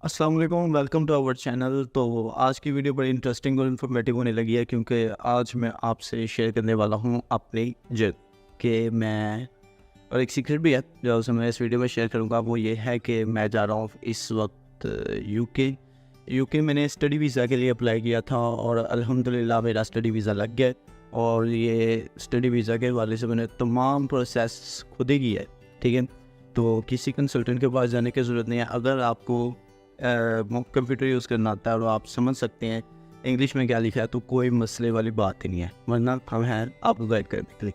अस्सलाम वालेकुम, welcome to our channel. तो आज की वीडियो बड़ी इंटरेस्टिंग और इन्फॉर्मेटिव होने लगी है क्योंकि आज मैं आपसे शेयर करने वाला हूँ अपनी जर्नी कि मैं और एक सीक्रेट भी है जो मैं इस वीडियो में शेयर करूँगा। वो ये है कि मैं जा रहा हूँ इस वक्त यूके मैंने स्टडी वीज़ा के लिए अप्लाई किया था और अल्हम्दुलिल्लाह मेरा स्टडी वीज़ा लग गया। और ये स्टडी वीज़ा के हवाले से मैंने तमाम प्रोसेस खुद ही किया है, ठीक है। तो किसी कंसल्टेंट के पास जाने की ज़रूरत नहीं है। अगर आपको कंप्यूटर यूज़ करना आता है और आप समझ सकते हैं इंग्लिश में क्या लिखा है तो कोई मसले वाली बात ही नहीं है, वरना हम हैं आपको गाइड करने के लिए।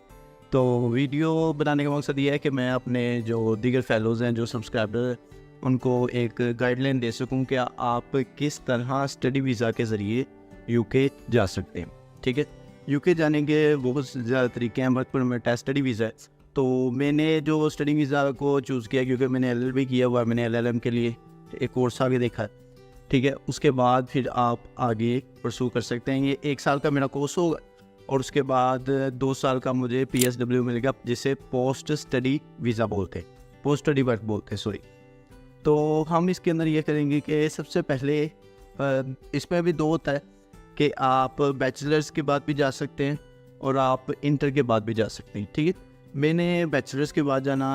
तो वीडियो बनाने का मकसद ये है कि मैं अपने जो दीगर फेलोज़ हैं, जो सब्सक्राइबर हैं, उनको एक गाइडलाइन दे सकूं कि आप किस तरह स्टडी वीज़ा के ज़रिए यूके जा सकते हैं, ठीक है। यूके जाने के बहुत ज़्यादा तरीके हैं, बट में टेस्ट स्टडी वीज़ा है। तो मैंने जो स्टडी वीज़ा को चूज़ किया क्योंकि मैंने एलएलबी किया हुआ है, मैंने एलएलएम के लिए एक कोर्स आगे देखा है, ठीक है। उसके बाद फिर आप आगे परसू कर सकते हैं। ये 1 साल का मेरा कोर्स होगा और उसके बाद 2 साल का मुझे PSW मिलेगा, जिसे पोस्ट स्टडी वीज़ा बोलते हैं, पोस्ट स्टडी वर्क बोलते हैं, सॉरी। तो हम इसके अंदर ये करेंगे कि सबसे पहले इसमें भी 2 होता है कि आप बैचलर्स के बाद भी जा सकते हैं और आप इंटर के बाद भी जा सकते हैं, ठीक है। मैंने बैचलर्स के बाद जाना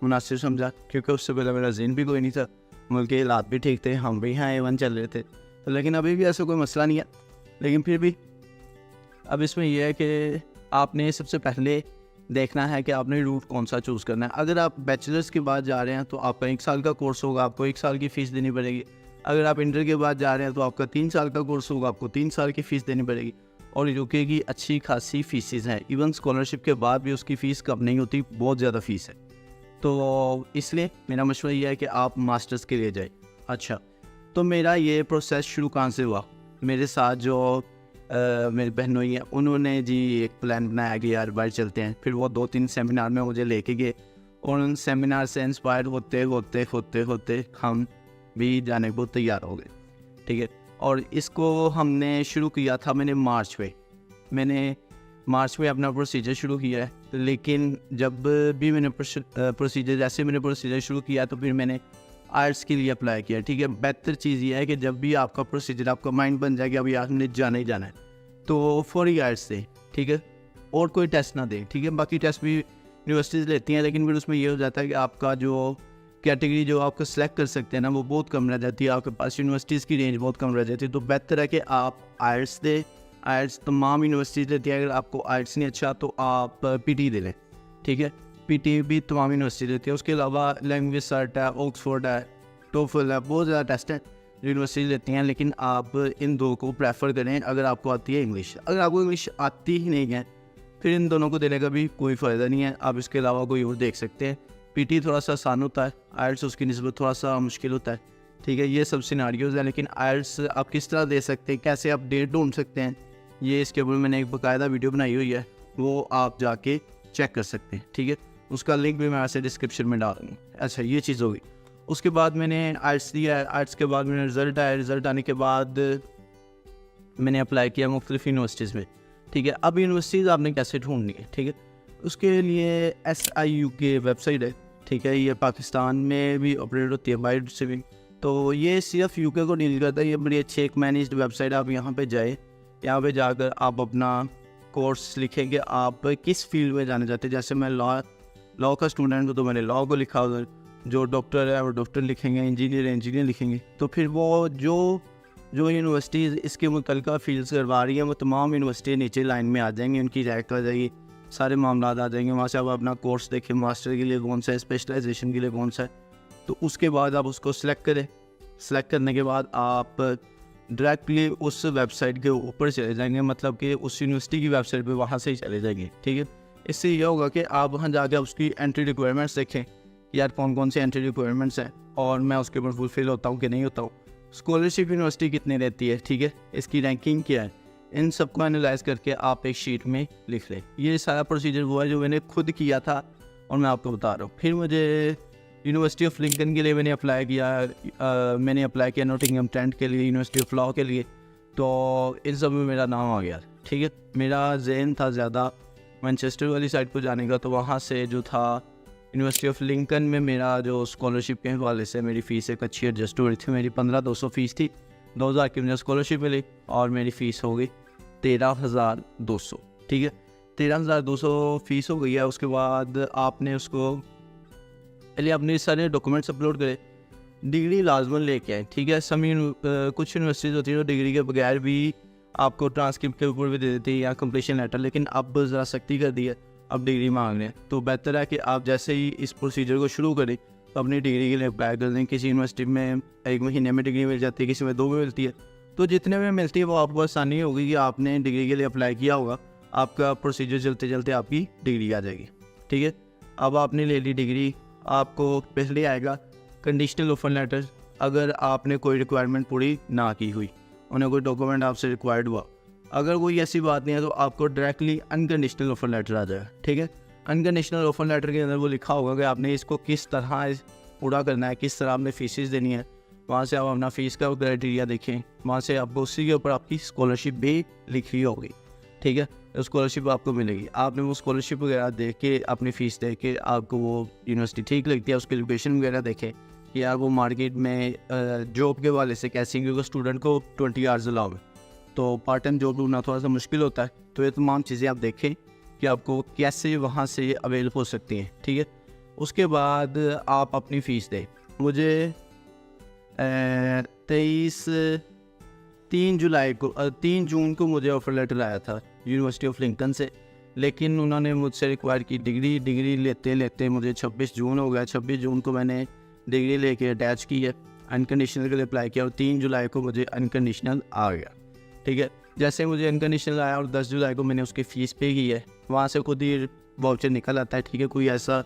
मुनासिब समझा क्योंकि उससे पहले मेरा ज़हन भी कोई नहीं था, मुल्क के हालात भी ठीक थे, हम भी यहाँ A1 चल रहे थे। तो लेकिन अभी भी ऐसा कोई मसला नहीं है, लेकिन फिर भी अब इसमें यह है कि आपने सबसे पहले देखना है कि आपने रूट कौन सा चूज़ करना है। अगर आप बैचलर्स के बाद जा रहे हैं तो आपका 1 साल का कोर्स होगा, आपको 1 साल की फ़ीस देनी पड़ेगी। अगर आप इंटर के बाद जा रहे हैं तो आपका 3 साल का कोर्स होगा, आपको 3 साल की फ़ीस देनी पड़ेगी। और यूके की अच्छी खासी फ़ीसेस हैं, इवन स्कॉलरशिप के बाद भी उसकी फ़ीस कम नहीं होती, बहुत ज़्यादा फ़ीस है। तो इसलिए मेरा मशवरा ये है कि आप मास्टर्स के लिए जाए। अच्छा, तो मेरा ये प्रोसेस शुरू कहाँ से हुआ? मेरे साथ जो मेरी बहनोई हैं, उन्होंने जी एक प्लान बनाया कि यार बाहर चलते हैं। फिर वो 2-3 सेमिनार में मुझे लेके गए और उन सेमिनार से इंस्पायर होते हम भी जाने को तैयार हो गए, ठीक है। और इसको हमने शुरू किया था मैंने मार्च में अपना प्रोसीजर शुरू किया है। लेकिन जब भी मैंने प्रोसीजर शुरू किया तो फिर मैंने आर्ट्स के लिए अप्लाई किया, ठीक है। बेहतर चीज़ ये है कि जब भी आपका प्रोसीजर, आपका माइंड बन जाए कि अभी आपने जाना ही जाना है, तो फौरी आर्ट्स दें, ठीक है। और कोई टेस्ट ना दें, ठीक है। बाकी टेस्ट भी यूनिवर्सिटीज़ लेती हैं, लेकिन फिर उसमें ये हो जाता है कि आपका जो कैटेगरी जो आपको सेलेक्ट कर सकते हैं ना, वो बहुत कम रह जाती है, आपके पास यूनिवर्सिटीज़ की रेंज बहुत कम रह जाती है। तो बेहतर है कि आप आर्ट्स दें। आर्ट्स तमाम यूनिवर्सिटीज़ लेती है। अगर आपको आर्ट्स नहीं अच्छा तो आप पीटी दे लें, ठीक है। पीटी भी तमाम यूनिवर्सिटी लेती है। उसके अलावा लैंग्वेज सर्ट है, ऑक्सफोर्ड है, टोफल है, बहुत ज़्यादा टेस्ट है यूनिवर्सिटी लेती हैं। लेकिन आप इन 2 को प्रेफर करें अगर आपको आती है इंग्लिश। अगर आपको इंग्लिश आती ही नहीं है फिर इन दोनों को देने का भी कोई फ़ायदा नहीं है। आप इसके अलावा कोई और देख सकते हैं। पीटी थोड़ा सा आसान होता है, आइल्स उसकी निस्बत थोड़ा सा मुश्किल होता है, ठीक है। ये सब सिनारियोज़ हैं। लेकिन आइल्स आप किस तरह दे सकते हैं, कैसे आप डेट ढूंढ सकते हैं, ये इसके ऊपर मैंने एक बाकायदा वीडियो बनाई हुई है, वो आप जाके चेक कर सकते हैं, ठीक है। उसका लिंक भी मैं ऐसे डिस्क्रिप्शन में डाल दूँगा। अच्छा, ये चीज़ होगी। उसके बाद मैंने आर्ट्स दिया। आर्ट्स के बाद मेरा रिज़ल्ट आया। रिज़ल्ट आने के बाद मैंने अप्लाई किया मुख्तलिफ यूनिवर्सिटीज़ में, ठीक है। अब यूनिवर्सिटीज़ आपने कैसे ढूंढनी है, ठीक है। उसके लिए SIU की वेबसाइट है, ठीक है। ये पाकिस्तान में भी ऑपरेट होती है बाय से भी। तो ये सिर्फ यूके को डील करता है। ये बड़ी अच्छी एक मैनेज्ड वेबसाइट है। आप यहाँ पे जाए, यहाँ पे जाकर आप अपना कोर्स लिखेंगे, आप किस फील्ड में जाना चाहते हैं। जैसे मैं लॉ का स्टूडेंट हूँ तो मैंने लॉ को लिखा उधर, जो डॉक्टर है वो डॉक्टर लिखेंगे, इंजीनियर लिखेंगे। तो फिर वो जो यूनिवर्सिटीज़ इसके मुतल्लिका फील्ड्स करवा रही हैं वो तमाम यूनिवर्सिटी नीचे लाइन में आ जाएंगी, उनकी रैंक आ जाएगी, सारे मामला आ जाएंगे। वहाँ से आप अपना कोर्स देखें, मास्टर के लिए कौन सा है, स्पेशलाइजेशन के लिए कौन सा है। तो उसके बाद आप उसको सिलेक्ट करें। सिलेक्ट करने के बाद आप डायरेक्टली उस वेबसाइट के ऊपर चले जाएंगे, मतलब कि उस यूनिवर्सिटी की वेबसाइट पे वहाँ से ही चले जाएंगे, ठीक है। इससे ये होगा कि आप वहाँ जाकर उसकी एंट्री रिक्वायरमेंट्स देखें, यार कौन सी एंट्री रिक्वायरमेंट्स हैं और मैं उसके ऊपर फुलफिल होता हूँ कि नहीं होता हूँ। स्कॉलरशिप यूनिवर्सिटी कितनी रहती है, ठीक है, इसकी रैंकिंग क्या है, इन सबको एनालाइज करके आप एक शीट में लिख लें। ये सारा प्रोसीजर हुआ है जो मैंने खुद किया था और मैं आपको बता रहा हूँ। फिर मुझे यूनिवर्सिटी ऑफ लिंकन के लिए मैंने अप्लाई किया नॉटिंघम ट्रेंट के लिए, यूनिवर्सिटी ऑफ लॉ के लिए। तो इन सब में मेरा नाम आ गया, ठीक है। मेरा जहन था ज़्यादा मैनचेस्टर वाली साइड को जाने का, तो वहाँ से जो था यूनिवर्सिटी ऑफ लिंकन में मेरा जो स्कॉलरशिप के हवाले से मेरी फ़ीस एक अच्छी एडजस्ट हो रही थी। मेरी 15,200 फ़ीस थी, 2,000 की मुझे स्कॉलरशिप मिली और मेरी फ़ीस हो गई 13,200। ठीक है, 13,200 फ़ीस हो गई है। उसके बाद आपने उसको पहले अपने सारे डॉक्यूमेंट्स अपलोड करे, डिग्री लाजमन लेके आए। ठीक है, कुछ यूनिवर्सिटीज़ होती है जो डिग्री के बगैर भी आपको ट्रांसक्रिप्ट के ऊपर भी दे देती है या कंप्लीशन लेटर, लेकिन अब ज़रा सख्ती कर दी है, अब डिग्री मांग रहे हैं। तो बेहतर है कि आप जैसे ही इस प्रोसीजर को शुरू करें तो अपनी डिग्री के लिए अप्लाई कर दें। किसी यूनिवर्सिटी में 1 महीने में डिग्री मिल जाती है, किसी में 2 में मिलती है, तो जितने में मिलती है वो आपको आसानी होगी कि आपने डिग्री के लिए अप्लाई किया होगा, आपका प्रोसीजर चलते चलते आपकी डिग्री आ जाएगी। ठीक है, अब आपने ले ली डिग्री, आपको पहले आएगा कंडीशनल ऑफर लेटर। अगर आपने कोई रिक्वायरमेंट पूरी ना की हुई, उन्हें कोई डॉक्यूमेंट आपसे रिक्वायर्ड हुआ, अगर कोई ऐसी बात नहीं है तो आपको डायरेक्टली अनकंडीशनल ऑफर लेटर आ जाएगा। ठीक है, अनकंडीशनल ऑफर लेटर के अंदर वो लिखा होगा कि आपने इसको किस तरह पूरा करना है, किस तरह आपने फीसेस देनी है। वहाँ से आप अपना फ़ीस का क्राइटेरिया देखें, वहाँ से आपको उसी के ऊपर आपकी स्कॉलरशिप भी लिखी होगी। ठीक है, स्कॉलरशिप आपको मिलेगी। आपने वो स्कॉलरशिप वगैरह देख के, अपनी फ़ीस देख के आपको वो यूनिवर्सिटी ठीक लगती है, उसकी लोकेशन वगैरह देखें कि यार वो मार्केट में जॉब के वाले से कैसे, क्योंकि स्टूडेंट को 20 आवर्स अलाउ है, तो पार्ट टाइम जॉब ढूंढना थोड़ा सा मुश्किल होता है। तो ये तमाम चीज़ें आप देखें कि आपको कैसे वहाँ से अवेल हो सकती हैं। ठीक है, उसके बाद आप अपनी फ़ीस दें। मुझे 3 जून को मुझे ऑफ़र लेटर आया था यूनिवर्सिटी ऑफ लिंकन से, लेकिन उन्होंने मुझसे रिक्वायर की डिग्री लेते लेते मुझे 26 जून हो गया। 26 जून को मैंने डिग्री लेके अटैच की है, अनकंडीशनल के लिए अप्लाई किया और 3 जुलाई को मुझे अनकंडीशनल आ गया। ठीक है, जैसे मुझे अनकंडीशनल आया और 10 जुलाई को मैंने उसकी फ़ीस पे की है, वहाँ से खुद ही वाउचर निकल आता है। ठीक है, कोई ऐसा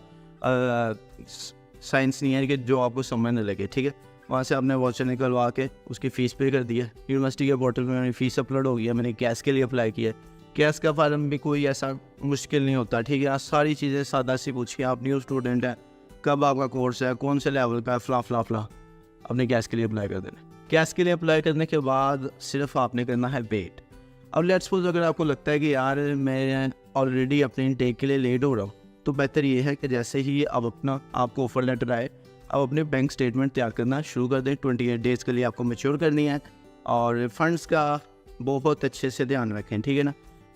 साइंस नहीं है कि जो आपको समझ न लगे। ठीक है, वहाँ से आपने वाउचर निकलवा के उसकी फ़ीस पे कर दी है। यूनिवर्सिटी के पोर्टल में मेरी फ़ीस अपलोड हो गई है। मैंने कैश के लिए अप्लाई किया है। कैश का फार्म भी कोई ऐसा मुश्किल नहीं होता। ठीक है, आप सारी चीज़ें सादा सी पूछिए, आप न्यू स्टूडेंट हैं, कब आपका कोर्स है, कौन से लेवल का है, फला अपने कैश के लिए अप्लाई कर देना। कैश के लिए अप्लाई करने के बाद सिर्फ आपने करना है वेट। अब लेट्स सपोज अगर आपको लगता है कि यार मैं ऑलरेडी अपने इनटेक के लिए लेट हो रहा हूँ, तो बेहतर ये है कि जैसे ही अब आपको ऑफर लेटर आए, अब अपने बैंक स्टेटमेंट तैयार करना शुरू कर दें। 28 डेज़ के लिए आपको मैच्योर करनी है और फंड्स का बहुत अच्छे से ध्यान रखें। ठीक है ना,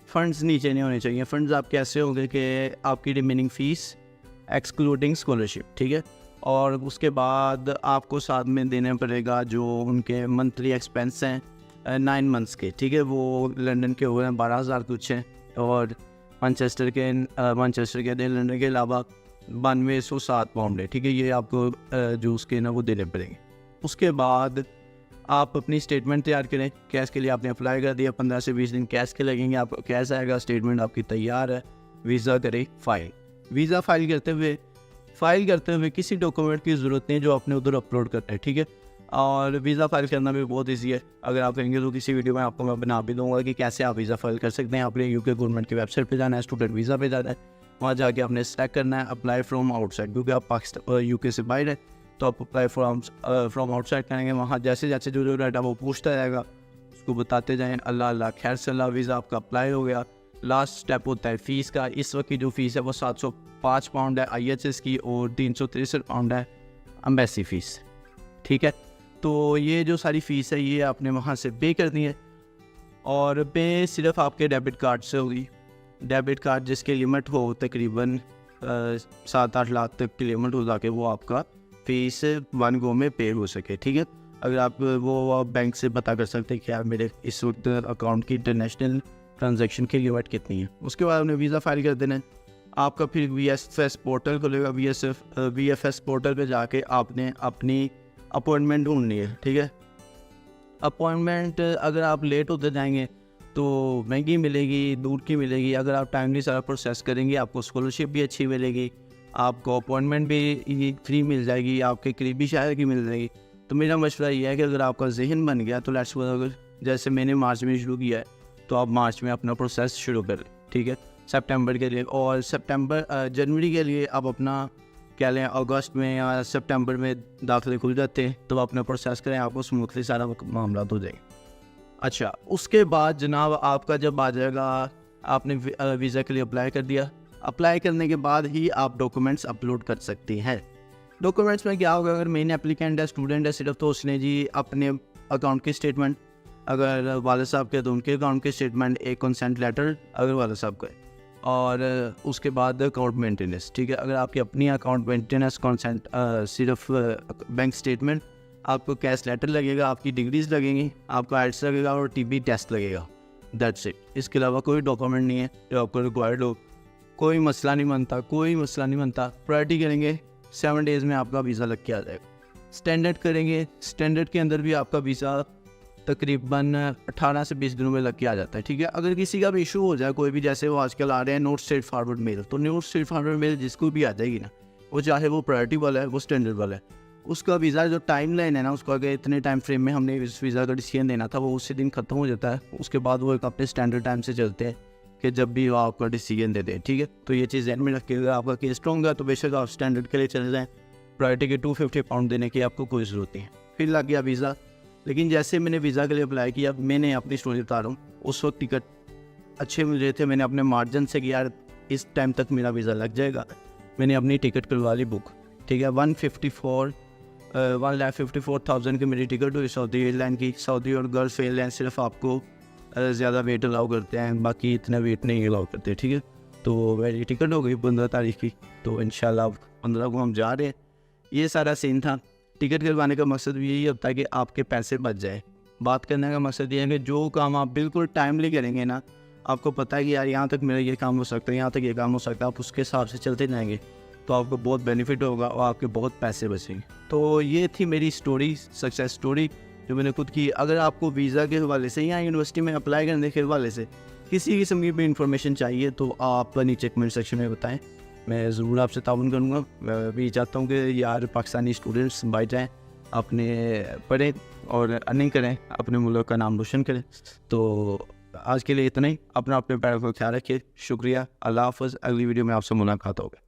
फ़ंड्स नीचे नहीं होने चाहिए। फ़ंड्स आप कैसे होंगे कि आपकी रिमेनिंग फ़ीस एक्सक्लूडिंग स्कॉलरशिप। ठीक है, और उसके बाद आपको साथ में देना पड़ेगा जो उनके मंथली एक्सपेंस हैं 9 मंथ्स के। ठीक है, वो लंदन के हुए हैं 12,000 कुछ हैं और मैनचेस्टर के लंदन के अलावा 9207 पाउंड है। ठीक है, ये आपको जो उसके ना वो देने पड़ेंगे। उसके बाद आप अपनी स्टेटमेंट तैयार करें। कैश के लिए आपने अप्लाई कर दिया, 15 से 20 दिन कैश के लगेंगे, आपको कैश आएगा, स्टेटमेंट आपकी तैयार है। वीज़ा करें फाइल। वीज़ा फाइल करते हुए किसी डॉक्यूमेंट की ज़रूरत नहीं जो आपने उधर अपलोड करना है। ठीक है, और वीज़ा फाइल करना भी बहुत ईजी है। अगर आप कहेंगे तो किसी वीडियो में आपको मैं बना भी दूंगा कि कैसे आप वीज़ा फाइल कर सकते हैं। आपने यूके गवर्नमेंट की वेबसाइट पे जाना है, स्टूडेंट वीज़ा पे जाना है, वहाँ जाके आपने सेलेक्ट करना है अप्लाई फ्रॉम आउटसाइड, क्योंकि आप पाकिस्तान यूके से बाहर है तो आप अप्लाई फ्रॉम आउटसाइड करेंगे। वहाँ जैसे जैसे जो डाटा वो पूछता जाएगा उसको बताते जाएँ। अल्लाह खैर से अल्लाह, वीज़ा आपका अप्लाई हो गया। लास्ट स्टेप होता है फ़ीस का। इस वक्त की जो फ़ीस है वो 705 पाउंड है IHS की और 363 पाउंड है एम्बेसी फ़ीस। ठीक है, तो ये जो सारी फ़ीस है ये आपने वहाँ से पे करनी है और पे सिर्फ आपके डेबिट कार्ड से होगी। डेबिट कार्ड जिसकी लिमिट हो तकरीबन 7-8 लाख तक की लिमिट हो ताकि वो आपका फ़ीस 1 गो में पे हो सके। ठीक है, अगर आप वो बैंक से पता कर सकते हैं कि यार मेरे इस वक्त अकाउंट की इंटरनेशनल ट्रांजैक्शन की लिमिट कितनी है। उसके बाद आपने वीज़ा फाइल कर देना है। आपका फिर VFS पोर्टल खुलेगा। VFS पोर्टल पे जाके आपने अपनी अपॉइंटमेंट ढूंढनी है। ठीक है, अपॉइंटमेंट अगर आप लेट होते जाएंगे तो महंगी मिलेगी, दूर की मिलेगी। अगर आप टाइमली सारा प्रोसेस करेंगे आपको स्कॉलरशिप भी अच्छी मिलेगी, आपको अपॉइंटमेंट भी फ्री मिल जाएगी, आपके करीबी शहर की मिल जाएगी। तो मेरा मशवरा ये है कि अगर आपका जहन बन गया तो लेट्स अगर जैसे मैंने मार्च में शुरू किया है तो आप मार्च में अपना प्रोसेस शुरू करें। ठीक है, सितंबर के लिए और जनवरी के लिए आप अपना क्या लें, अगस्त में या सितंबर में दाखिले खुल जाते हैं तो अपना प्रोसेस करें, आपको स्मूथली सारा मामला हो जाएंगे। अच्छा, उसके बाद जनाब आपका जब आ जाएगा, आपने वीज़ा के लिए अप्लाई कर दिया, अप्लाई करने के बाद ही आप डॉक्यूमेंट्स अपलोड कर सकते हैं। डॉक्यूमेंट्स में क्या होगा, अगर मेन एप्लीकेंट है, स्टूडेंट है सिर्फ, तो उसने जी अपने अकाउंट की स्टेटमेंट, अगर वाले साहब के तो उनके अकाउंट की स्टेटमेंट, एक कंसेंट लेटर अगर वाले साहब का है, और उसके बाद अकाउंट मेंटेनेंस। ठीक है, अगर आपकी अपनी अकाउंट मेंटेनेंस कंसेंट सिर्फ बैंक स्टेटमेंट, आपको कैश लेटर लगेगा, आपकी डिग्रीज लगेंगी, आपका आइट्स लगेगा और टीबी टेस्ट लगेगा, दैट्स इट। इसके अलावा कोई डॉक्यूमेंट नहीं है जो आपको रिक्वायर्ड हो। कोई मसला नहीं बनता, कोई मसला नहीं बनता। प्रायोरिटी करेंगे 7 डेज़ में आपका वीज़ा लग के आ जाएगा। स्टैंडर्ड करेंगे, स्टैंडर्ड के अंदर भी आपका वीज़ा तकरीबन 18 से 20 दिनों में लग के आ जाता है। ठीक है, अगर किसी का भी इशू हो जाए कोई भी, जैसे वो आजकल आ रहे हैं नोट स्ट्रेट फॉरवर्ड मेल, तो नोट स्ट्रेट फॉरवर्ड मेल जिसको भी आ जाएगी ना, वो चाहे वो प्रायोरिटी वाला है वो स्टैंडर्ड वाला है, उसका वीज़ा जो टाइम लाइन है ना, उसको अगर इतने टाइम फ्रेम में हमने इस वीज़ा का डिसीजन देना था, वो उसी दिन ख़त्म हो जाता है। उसके बाद वो एक अपने स्टैंडर्ड टाइम से चलते हैं कि जब भी वो आपका डिसीजन दे दें। ठीक है, तो ये चीज़ ध्यान में रखिएगा। आपका केस स्ट्रॉन्ग है तो बेशक आप स्टैंडर्ड के लिए चले जाएँ, प्रायोरिटी के 250 पाउंड देने की आपको कोई ज़रूरत नहीं है। फिर लग गया वीज़ा। लेकिन जैसे मैंने वीज़ा के लिए अप्लाई किया, मैंने अपनी स्टोरी बता रहा हूँ, उस वक्त टिकट अच्छे मिल रहे थे, मैंने अपने मार्जिन से कि यार इस टाइम तक मेरा वीज़ा लग जाएगा, मैंने अपनी टिकट करवा ली बुक। ठीक है, 1,54,000 की मेरी टिकट हुई सऊदी एयरलाइन की। सऊदी और गल्फ एयरलाइन सिर्फ आपको ज़्यादा वेट अलाउ करते हैं, बाकी इतना वेट नहीं अलाउ करते। ठीक है, तो मेरी टिकट हो गई 15 तारीख की, तो इंशाल्लाह 15 को हम जा रहे हैं। ये सारा सीन था। टिकट करवाने का मकसद भी यही होता है कि आपके पैसे बच जाए। बात करने का मकसद ये है कि जो काम आप बिल्कुल टाइमली करेंगे ना, आपको पता है कि यार यहाँ तक मेरा ये काम हो सकता है, यहाँ तक ये काम हो सकता है, आप उसके हिसाब से चलते जाएंगे तो आपको बहुत बेनिफिट होगा और आपके बहुत पैसे बचेंगे। तो ये थी मेरी स्टोरी, सक्सेस स्टोरी जो मैंने खुद की। अगर आपको वीज़ा के हवाले से या यूनिवर्सिटी में अप्लाई करने के हवाले से किसी किस्म की भी इंफॉर्मेशन चाहिए तो आप नीचे कमेंट सेक्शन में बताएं, मैं ज़रूर आपसे ताउन करूँगा। मैं भी चाहता हूँ कि यार पाकिस्तानी स्टूडेंट्स बाइट जाएँ, अपने पढ़ें और अर्निंग करें, अपने मुल्क का नाम रोशन करें। तो आज के लिए इतना ही। अपने पैरों का ख्याल रखिए। शुक्रिया, अल्लाह हाफ़िज़। अगली वीडियो में आपसे मुलाकात होगी।